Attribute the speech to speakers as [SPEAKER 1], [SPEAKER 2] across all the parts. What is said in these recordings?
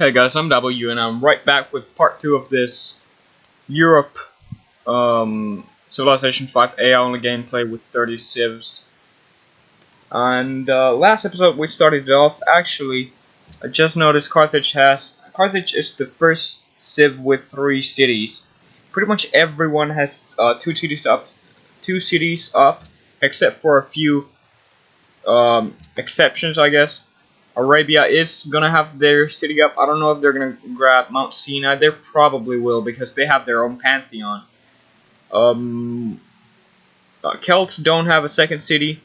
[SPEAKER 1] Hey guys, I'm W, and I'm right back with part 2 of this Europe Civilization 5 AI only gameplay with 30 civs. And last episode we started it off. Actually, I just noticed Carthage is the first civ with 3 cities. Pretty much everyone has 2 cities up, except for a few exceptions, I guess. Arabia is gonna have their city up. I don't know if they're gonna grab Mount Sinai. They probably will because they have their own pantheon. Um, Celts don't have a second city.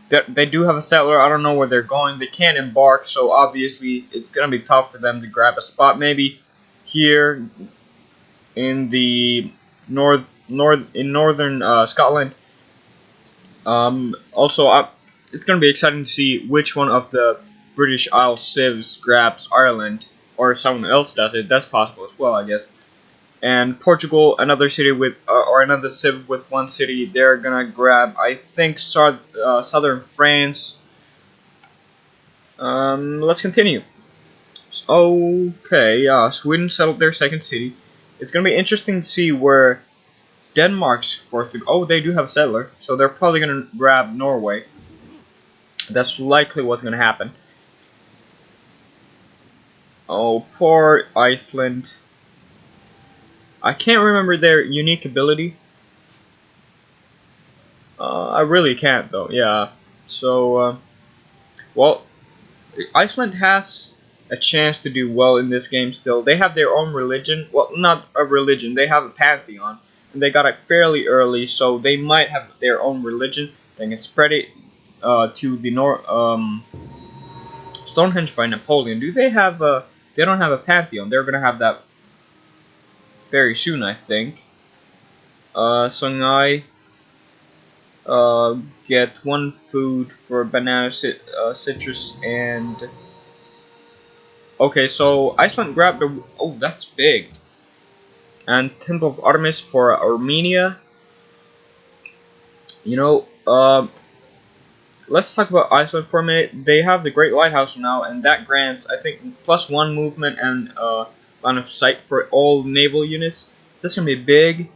[SPEAKER 1] They do have a settler. I don't know where they're going. They can't embark, so obviously it's gonna be tough for them to grab a spot. Maybe here in the northern Scotland. It's going to be exciting to see which one of the British Isle civs grabs Ireland, or someone else does it. That's possible as well, I guess. And Portugal, another city with, or another civ with 1 city, they're gonna grab, I think, southern France. Let's continue. Okay, Sweden settled their second city. It's gonna be interesting to see where Denmark's forced to go. Oh, they do have a settler, so they're probably gonna grab Norway. That's likely what's gonna happen. Oh, poor Iceland. I can't remember their unique ability. I really can't, though. Yeah. So, well, Iceland has a chance to do well in this game still. They have their own religion. Well, not a religion. They have a pantheon. And they got it fairly early, so they might have their own religion. They can spread it to the north. Stonehenge by Napoleon. Do they have a... They don't have a pantheon. They're gonna have that very soon, I think. Songhai, get 1 food for banana, citrus, and... Okay, so Iceland grabbed a... Oh, that's big. And Temple of Artemis for Armenia. You know, let's talk about Iceland for a minute. They have the Great Lighthouse now, and that grants, I think, +1 movement and line of sight for all naval units. This is gonna be big.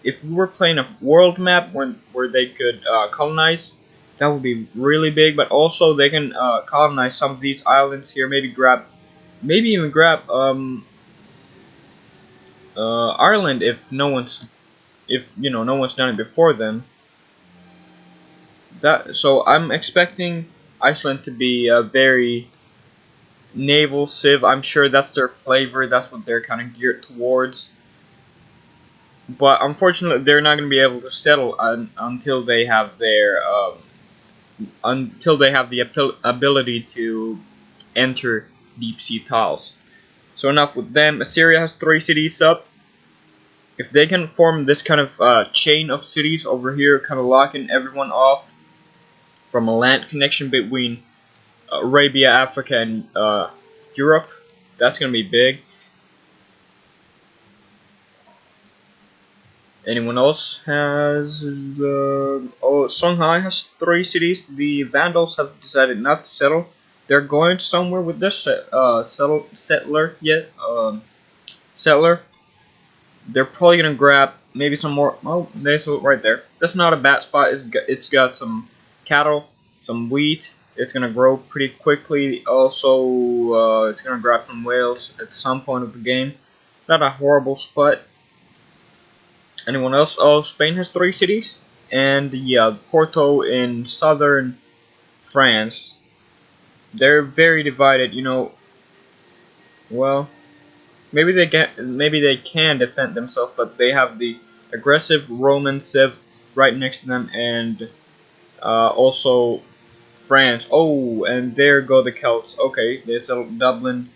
[SPEAKER 1] If we were playing a world map where they could colonize, that would be really big. But also they can colonize some of these islands here. Maybe even grab Ireland if no one's done it before them. So I'm expecting Iceland to be a very naval civ. I'm sure that's their flavor. That's what they're kind of geared towards. But unfortunately, they're not going to be able to settle until they have their the ability to enter deep sea tiles. So enough with them. Assyria has 3 cities up. If they can form this kind of chain of cities over here, kind of locking everyone off from a land connection between Arabia, Africa, and Europe, that's going to be big. Anyone else has... Songhai has 3 cities. The Vandals have decided not to settle. They're going somewhere with this settler. They're probably going to grab maybe some more... Oh, there's right there. That's not a bad spot. It's got some cattle, some wheat. It's going to grow pretty quickly. Also, it's going to grab from Wales at some point of the game. Not a horrible spot. Anyone else? Oh, Spain has 3 cities, and yeah, Porto in southern France. They're very divided, you know. Well, maybe they can defend themselves, but they have the aggressive Roman civ right next to them, and also France. Oh, and there go the Celts. Okay, they settled Dublin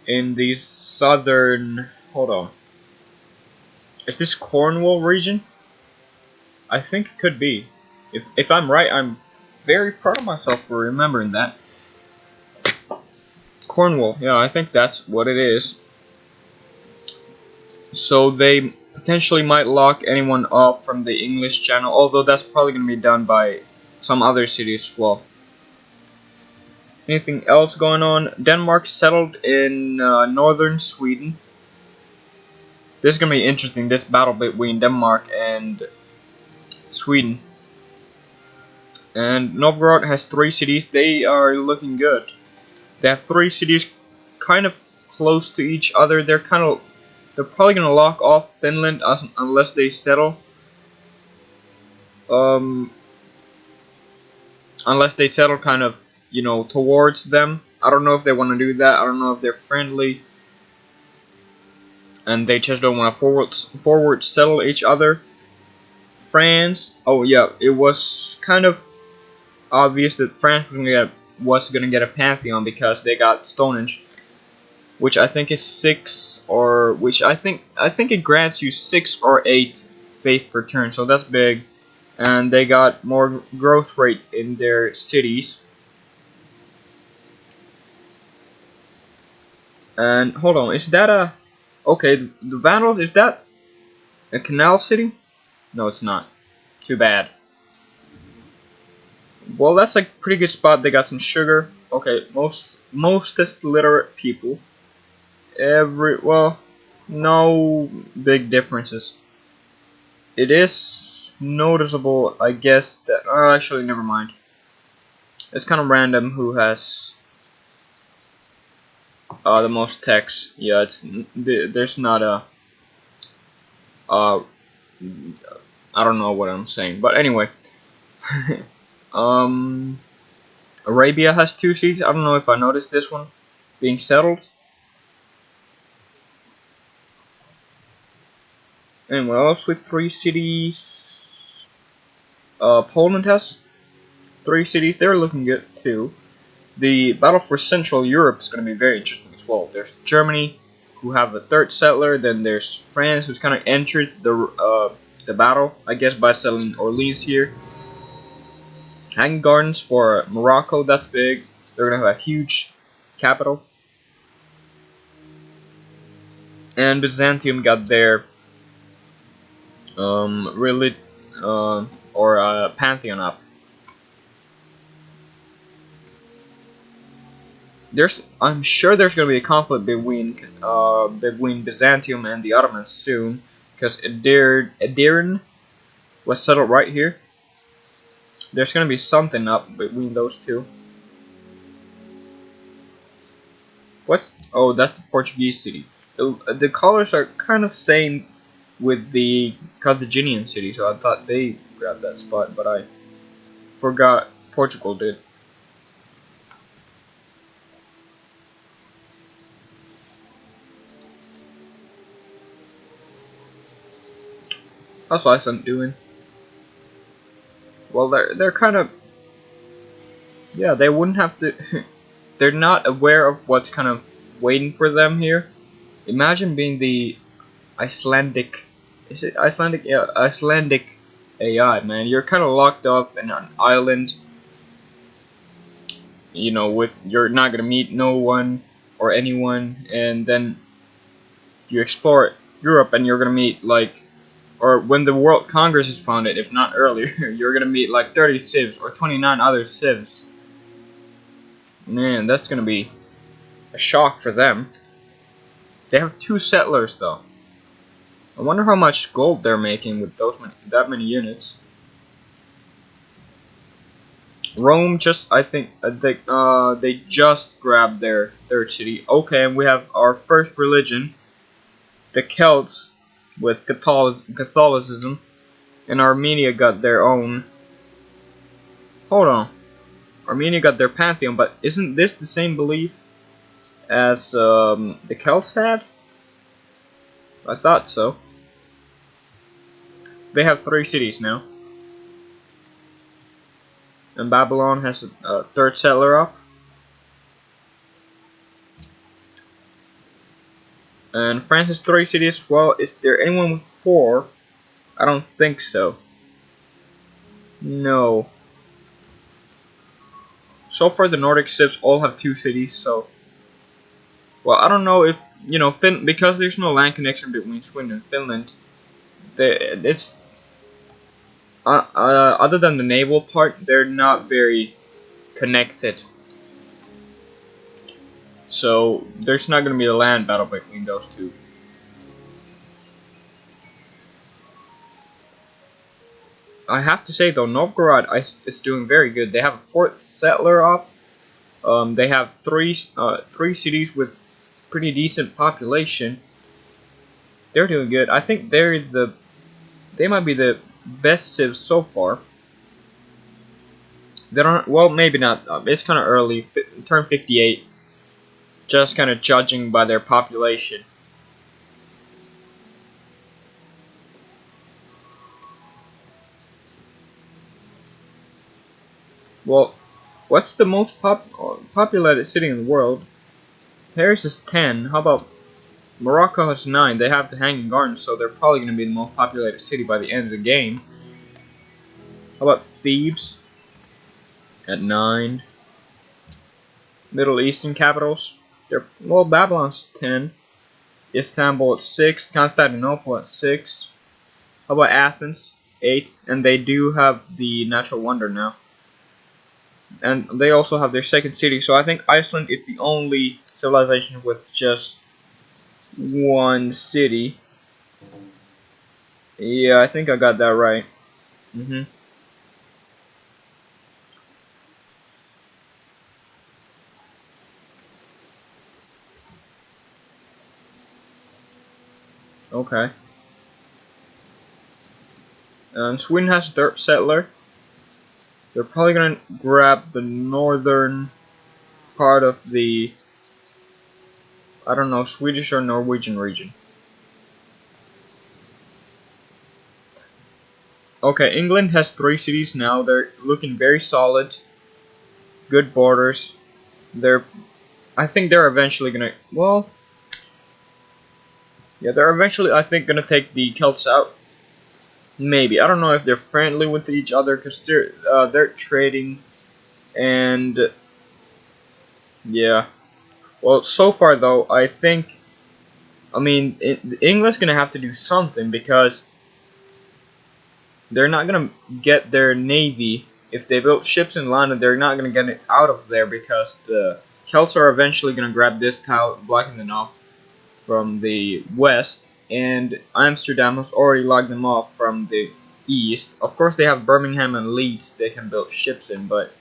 [SPEAKER 1] in the southern. Hold on. Is this Cornwall region? I think it could be. If I'm right, I'm very proud of myself for remembering that. Cornwall, yeah, I think that's what it is. So they potentially might lock anyone off from the English Channel, although that's probably going to be done by some other city as well. Anything else going on? Denmark settled in northern Sweden. This is gonna be interesting. This battle between Denmark and Sweden. And Novgorod has 3 cities. They are looking good. They have 3 cities, kind of close to each other. They're probably gonna lock off Finland unless they settle. Um, unless they settle kind of, towards them. I don't know if they want to do that. I don't know if they're friendly and they just don't want to forward settle each other. France. Oh yeah, it was kind of obvious that France was gonna get a Pantheon because they got Stonehenge, which I think is 6, or which I think it grants you 6 or 8 faith per turn, so that's big. And they got more growth rate in their cities. And hold on, is that a okay? The Vandals, is that a canal city? No, it's not. Too bad. Well, that's a pretty good spot. They got some sugar. Okay, mostest literate people. No big differences. It is noticeable, I guess, that actually never mind. It's kind of random who has the most text. Yeah, there's not a uh I don't know what I'm saying, but anyway. um, Arabia has 2 cities. I don't know if I noticed this one being settled. Anyway, else with 3 cities. Poland has 3 cities. They're looking good too. The battle for Central Europe is going to be very interesting as well. There's Germany, who have a 3rd settler. Then there's France, who's kind of entered the battle, I guess, by settling Orleans here. Hanging Gardens for Morocco. That's big. They're going to have a huge capital. And Byzantium got their really Pantheon up. I'm sure there's gonna be a conflict between Byzantium and the Ottomans soon, because Edirne was settled right here. There's gonna be something up between those two. That's the Portuguese city. The colors are kind of same with the Carthaginian city, so I thought they grabbed that spot, but I forgot Portugal did. How's Iceland doing? Well, they're kind of, yeah. They wouldn't have to. They're not aware of what's kind of waiting for them here. Imagine being the Icelandic. Is it Icelandic? Yeah, Icelandic AI, man. You're kind of locked up in an island. You're not gonna meet no one or anyone, and then you explore Europe, and you're gonna meet or when the World Congress is founded, if not earlier, you're gonna meet like 30 civs or 29 other civs. Man, that's gonna be a shock for them. They have 2 settlers though. I wonder how much gold they're making with that many units. Rome I think they just grabbed their 3rd city. Okay, and we have our first religion, the Celts, with Catholicism, and Armenia got their own. Hold on, Armenia got their Pantheon, but isn't this the same belief as the Celts had? I thought so. They have 3 cities now. And Babylon has a 3rd settler up. And France has 3 cities. Well, is there anyone with 4? I don't think so. No. So far, the Nordic civs all have 2 cities, so. Well, I don't know if, because there's no land connection between Sweden and Finland, it's. Other than the naval part, they're not very connected. So there's not going to be a land battle between those two. I have to say though, Novgorod is doing very good. They have a fourth settler up. They have three cities with pretty decent population. They're doing good. I think they might be the best civs so far. They don't. Well, maybe not. It's kind of early. Turn 58. Just kind of judging by their population. Well, what's the most populated city in the world? Paris is 10. How about Morocco has 9. They have the Hanging Gardens, so they're probably going to be the most populated city by the end of the game. How about Thebes at 9? Middle Eastern capitals. Well, Babylon's 10. Istanbul at 6. Constantinople at 6. How about Athens? 8. And they do have the natural wonder now. And they also have their second city. So I think Iceland is the only civilization with just one city. Yeah, I think I got that right. Okay. Sweden has a third settler. They're probably gonna grab the northern part of the, I don't know, Swedish or Norwegian region. Okay, England has 3 cities now. They're looking very solid. Good borders. I think they're eventually gonna, well, yeah, they're eventually, I think, gonna take the Celts out. Maybe. I don't know if they're friendly with each other because they're trading and yeah. Well, so far though, I mean, England's gonna have to do something because they're not gonna get their navy. If they built ships in London, they're not gonna get it out of there because the Celts are eventually gonna grab this tile, blocking them off from the west, and Amsterdam has already locked them off from the east. Of course, they have Birmingham and Leeds they can build ships in, but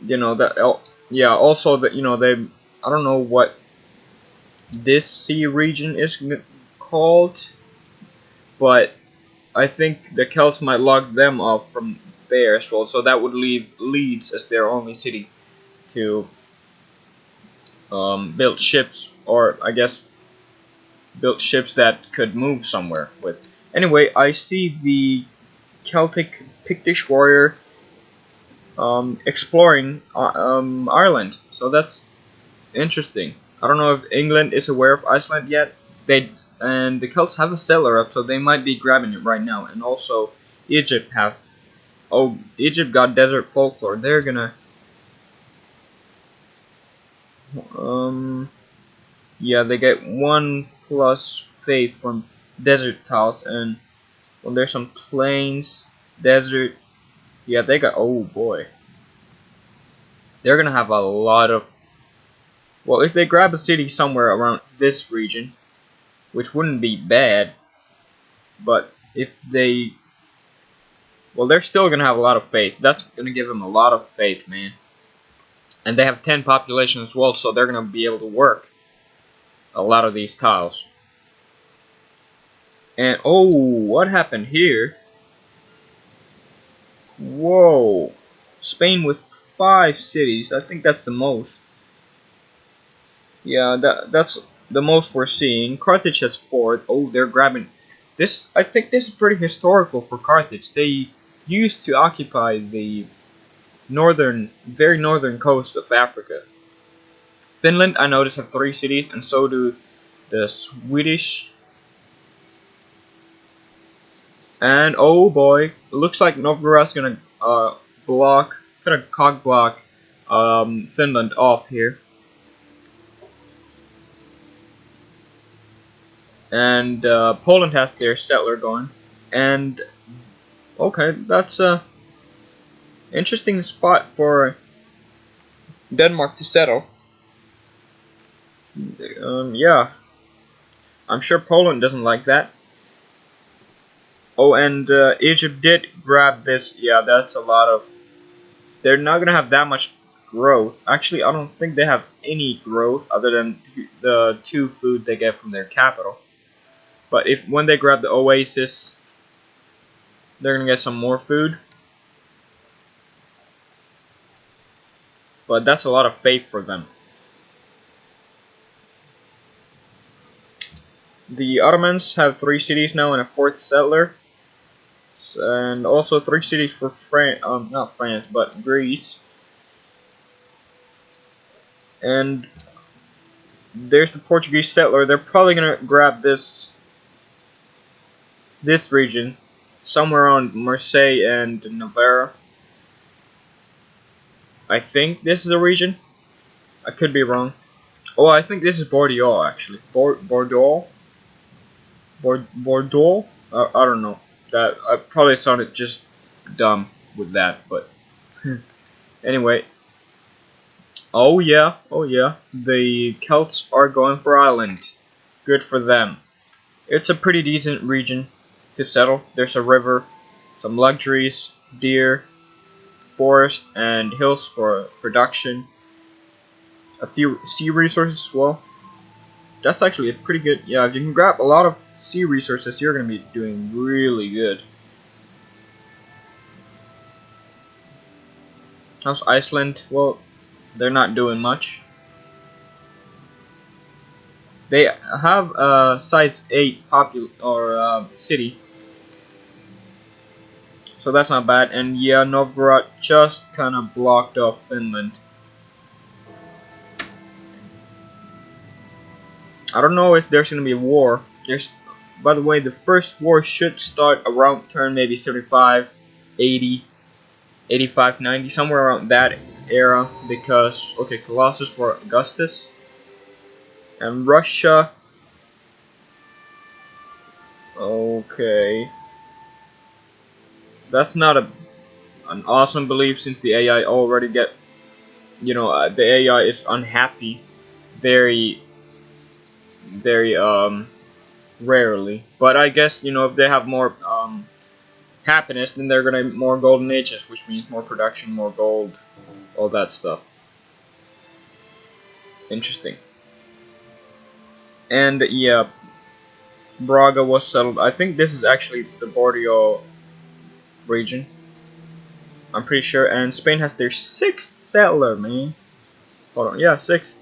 [SPEAKER 1] you know that. Yeah, also that they. I don't know what this sea region is called, but I think the Celts might lock them off from there as well. So that would leave Leeds as their only city to build ships, or I guess build ships that could move somewhere with. Anyway, I see the Celtic Pictish warrior exploring Ireland, so that's interesting. I don't know if England is aware of Iceland yet. The Celts have a settler up, so they might be grabbing it right now. And also, Egypt have. Oh, Egypt got desert folklore. They're gonna. Um. Yeah, they get 1+ faith from desert tiles, and well, there's some plains, desert. Yeah, they got. Oh boy, they're gonna have a lot of. Well, if they grab a city somewhere around this region, which wouldn't be bad, but if they, well, they're still gonna have a lot of faith. That's gonna give them a lot of faith, man. And they have 10 population as well, so they're gonna be able to work a lot of these tiles. And oh, what happened here? Whoa, Spain with 5 cities. I think that's the most. Yeah, that's the most we're seeing. Carthage has 4. Oh, they're grabbing this. I think this is pretty historical for Carthage. They used to occupy the very northern coast of Africa. Finland, I noticed, have 3 cities, and so do the Swedish. And oh boy, looks like Novgorod's gonna kind of cock block Finland off here. And Poland has their settler going. And okay, that's a interesting spot for Denmark to settle. Yeah, I'm sure Poland doesn't like that. Oh, and Egypt did grab this. Yeah, that's a lot of. They're not gonna have that much growth. Actually, I don't think they have any growth other than the two food they get from their capital. But if when they grab the oasis, they're gonna get some more food. But that's a lot of faith for them. The Ottomans have 3 cities now and a fourth settler, and also 3 cities for France. Not France, but Greece. And there's the Portuguese settler. They're probably gonna grab this region, somewhere around Marseille and Navarre. I think this is the region. I could be wrong. Oh, I think this is Bordeaux actually. Bordeaux, Bordeaux. I don't know. That I probably sounded just dumb with that, but anyway. Oh yeah. The Celts are going for Ireland. Good for them. It's a pretty decent region to settle. There's a river, some luxuries, deer, forest, and hills for production. A few sea resources as well. That's actually a pretty good. Yeah, if you can grab a lot of sea resources, you're gonna be doing really good. How's Iceland? Well, they're not doing much. They have size 8 city, so that's not bad. And yeah, Novgorod just kind of blocked off Finland. I don't know if there's gonna be a war. By the way, the first war should start around turn maybe 75, 80, 85, 90, somewhere around that era. Because okay, Colossus for Augustus and Russia. Okay, that's not an awesome belief since the AI already get the AI is unhappy very very rarely. But I guess if they have more happiness, then they're gonna more golden ages, which means more production, more gold, all that stuff. Interesting. And yeah, Braga was settled. I think this is actually the Bordeaux region. I'm pretty sure. And Spain has their 6th settler, man. Hold on, yeah, 6th.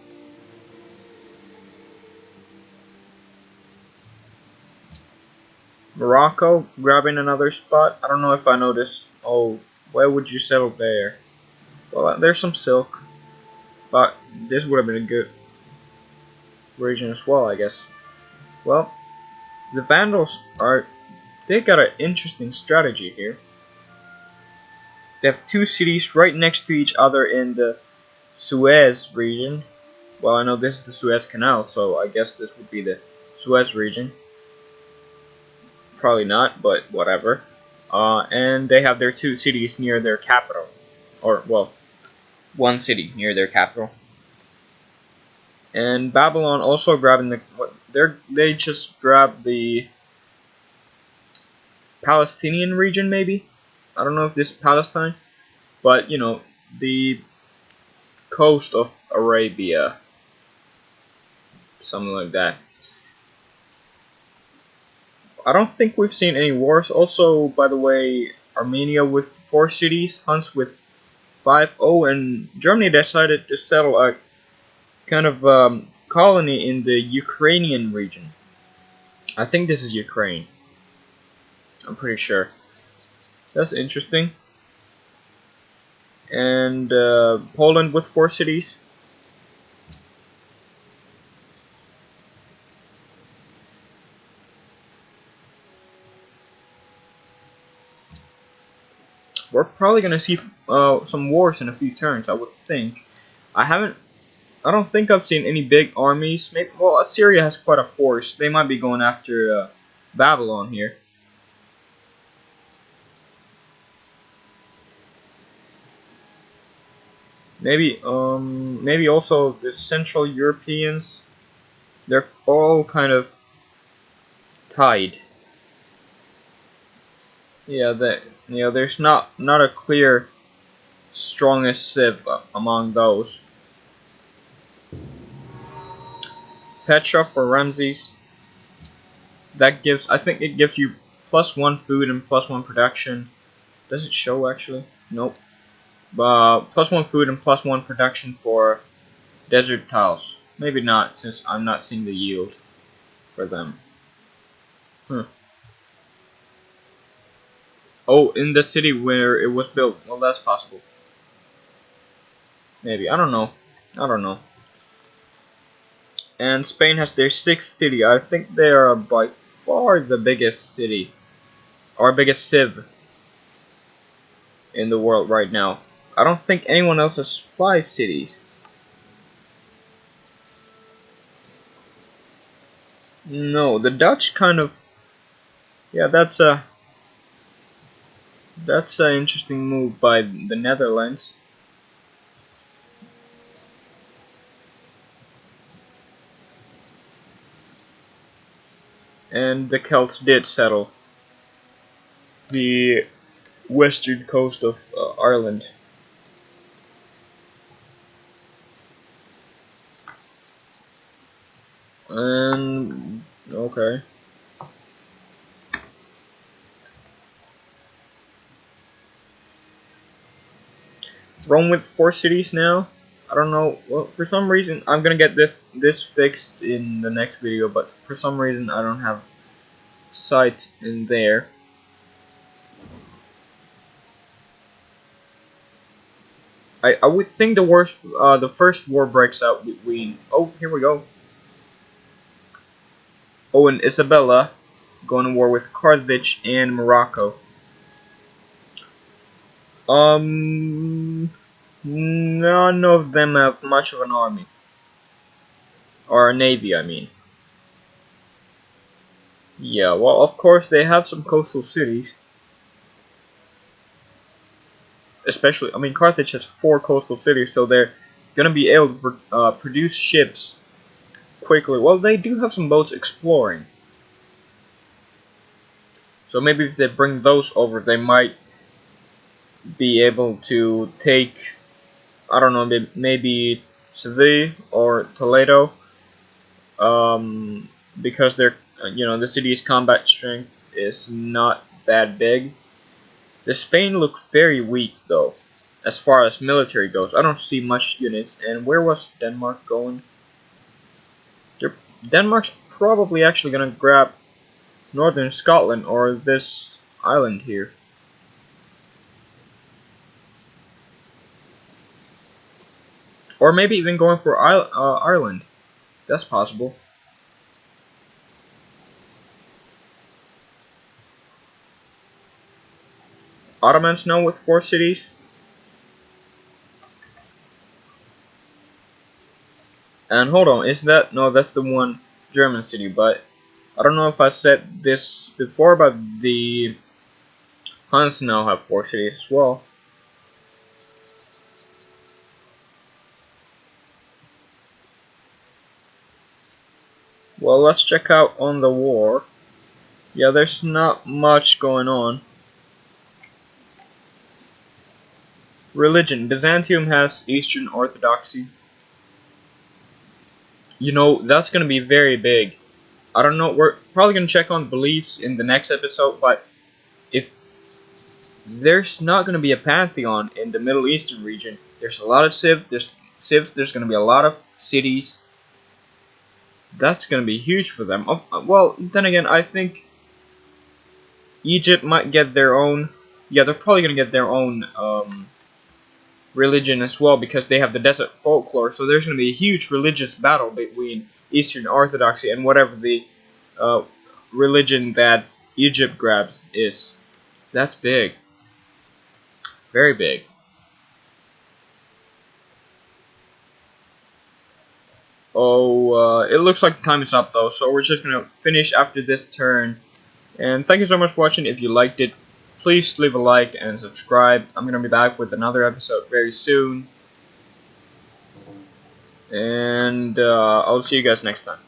[SPEAKER 1] Morocco grabbing another spot. I don't know if I know this. Oh, where would you settle there? Well, there's some silk, but this would have been a good region as well, I guess. Well, the Vandals they got an interesting strategy here. They have 2 cities right next to each other in the Suez region. Well, I know this is the Suez Canal, so I guess this would be the Suez region. Probably not, but whatever. And they have their 2 cities near their capital, or well, 1 city near their capital. And Babylon also grabbing they just grabbed the Palestinian region, maybe. I don't know if this is Palestine, but the coast of Arabia, something like that. I don't think we've seen any wars. Also, by the way, Armenia with 4 cities, Huns with 5-0, and Germany decided to settle a kind of colony in the Ukrainian region. I think this is Ukraine. I'm pretty sure. That's interesting. And Poland with 4 cities. We're probably gonna see some wars in a few turns. I would think. I haven't. I don't think I've seen any big armies. Maybe, well, Assyria has quite a force. They might be going after Babylon here. maybe also the Central Europeans. They're all kind of tied. Yeah, there's not a clear strongest civ among those. Petra for Ramses. That gives, I think it gives you +1 food and +1 production. Does it show actually? Nope. +1 food and +1 production for desert tiles. Maybe not, since I'm not seeing the yield for them. Oh, in the city where it was built. Well, that's possible. Maybe. I don't know. I don't know. And Spain has their 6th city. I think they are by far the biggest city, or biggest civ in the world right now. I don't think anyone else has 5 cities. No, the Dutch kind of. Yeah, that's an interesting move by the Netherlands. And the Celts did settle the western coast of Ireland. And okay. Rome with 4 cities now. I don't know. Well, for some reason, I'm gonna get this fixed in the next video, but for some reason, I don't have sight in there. I would think the first war breaks out between. Oh, here we go. Oh, and Isabella going to war with Carthage and Morocco. None of them have much of an army or a navy. I mean. Yeah, well, of course they have some coastal cities. Especially, I mean, Carthage has 4 coastal cities, so they're gonna be able to produce ships quickly. Well, they do have some boats exploring, so maybe if they bring those over, they might be able to take, I don't know, maybe Seville or Toledo, because they're, the city's combat strength is not that big. The Spain look very weak though, as far as military goes. I don't see much units. And where was Denmark going? Denmark's probably actually gonna grab northern Scotland or this island here. Or maybe even going for Ireland. That's possible. Ottomans now with 4 cities. And hold on, is that... No, that's the one German city, but I don't know if I said this before, but the Huns now have 4 cities as well. Well, let's check out on the war. Yeah, there's not much going on. Religion. Byzantium has Eastern Orthodoxy. That's going to be very big. I don't know, we're probably going to check on beliefs in the next episode, but if there's not going to be a pantheon in the Middle Eastern region, there's a lot of CIVs, there's going to be a lot of cities. That's going to be huge for them. Well, then again, I think Egypt might get their own. Yeah, they're probably going to get their own religion as well, because they have the desert folklore. So there's going to be a huge religious battle between Eastern Orthodoxy and whatever the religion that Egypt grabs is. That's big. Very big. Oh, it looks like time is up though, so we're just going to finish after this turn. And thank you so much for watching. If you liked it, please leave a like and subscribe. I'm going to be back with another episode very soon. and I'll see you guys next time.